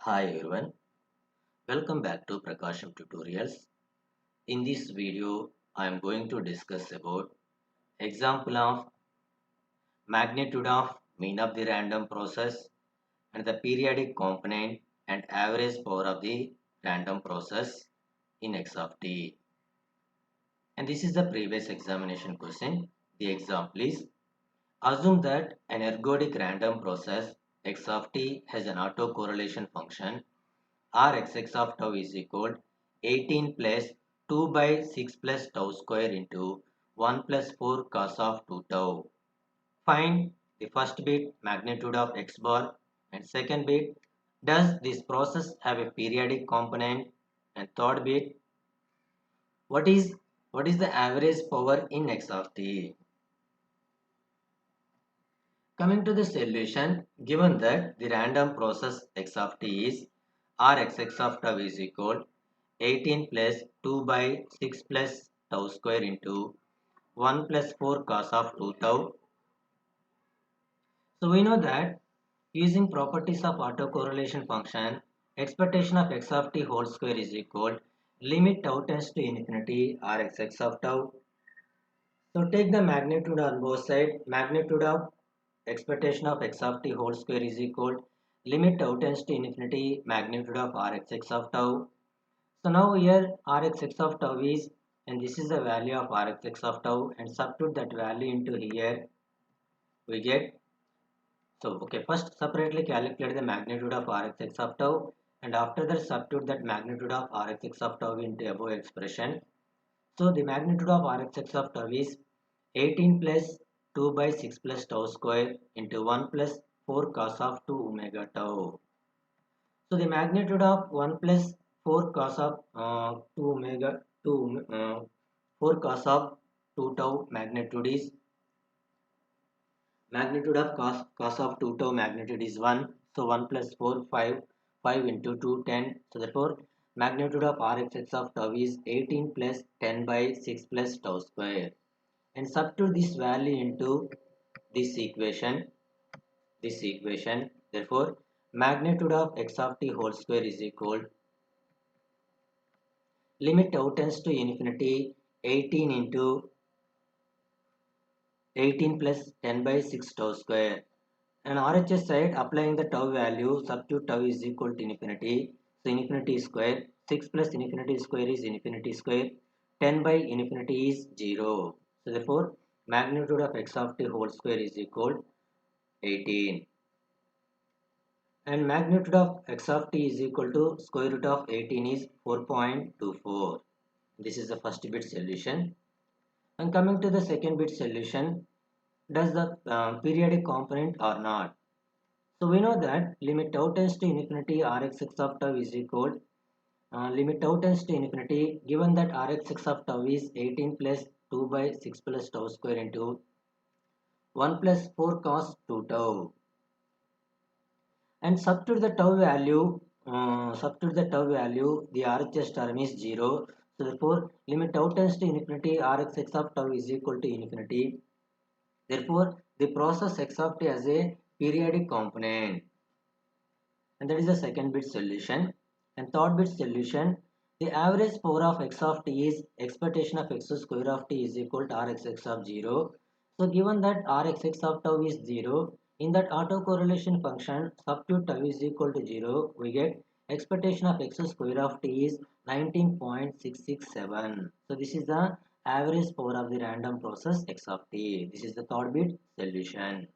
Hi everyone, welcome back to PRAKASAM tutorials. In this video, I am going to discuss about example of magnitude of mean of the random process and the periodic component and average power of the random process in x of t. And this is the previous examination question. The example is assume that an ergodic random process x of t has an autocorrelation function Rxx of tau is equal 18 plus 2 by 6 plus tau square into 1 plus 4 cos of 2 tau. Find the first bit magnitude of x bar and second bit does this process have a periodic component and third bit what is the average power in x of t. Coming to the solution, given that the random process x of t is Rxx of tau is equal 18 plus 2 by 6 plus tau square into 1 plus 4 cos of 2 tau. So we know that using properties of autocorrelation function, expectation of x of t whole square is equal limit tau tends to infinity Rxx of tau. So take the magnitude on both sides. Magnitude of expectation of x of t whole square is equal limit tau tends to infinity magnitude of Rxx of tau. So now here Rxx of tau is, and this is the value of Rxx of tau, and substitute that value into here, we get, so okay, first separately calculate the magnitude of Rxx of tau, and after that substitute that magnitude of Rxx of tau into above expression. So the magnitude of Rxx of tau is 18 plus 2 by 6 plus tau square into 1 plus 4 cos of 2 omega tau. So the magnitude of 1 plus 4 cos of 2 omega 2 4 cos of 2 tau magnitude is magnitude of cos of 2 tau magnitude is 1. So 1 plus 4 5 into 2 10. So therefore magnitude of Rxx of tau is 18 plus 10 by 6 plus tau square. And substitute this value into this equation. Therefore magnitude of x of t whole square is equal limit tau tends to infinity 18 into 18 plus 10 by 6 tau square. And RHS side applying the tau value substitute tau is equal to infinity. So infinity square 6 plus infinity square is infinity square 10 by infinity is 0. So therefore magnitude of x of t whole square is equal 18. And magnitude of x of t is equal to square root of 18 is 4.24. This is the first bit solution. And coming to the second bit solution, does the periodic component or not? So we know that limit tau tends to infinity Rxx of tau is equal limit tau tends to infinity, given that Rxx of tau is 18 plus 2 by 6 plus tau square into 1 plus 4 cos 2 tau. And substitute the tau value, the RHS term is 0. So therefore limit tau tends to infinity Rxx of tau is equal to infinity. Therefore the process x of t has a periodic component, and that is the second bit solution. And third bit solution, the average power of x of t is expectation of x square of t is equal to Rxx of 0. So given that Rxx of tau is 0, in that autocorrelation function substitute tau is equal to 0, we get expectation of x square of t is 19.667. So this is the average power of the random process x of t. This is the third bit solution.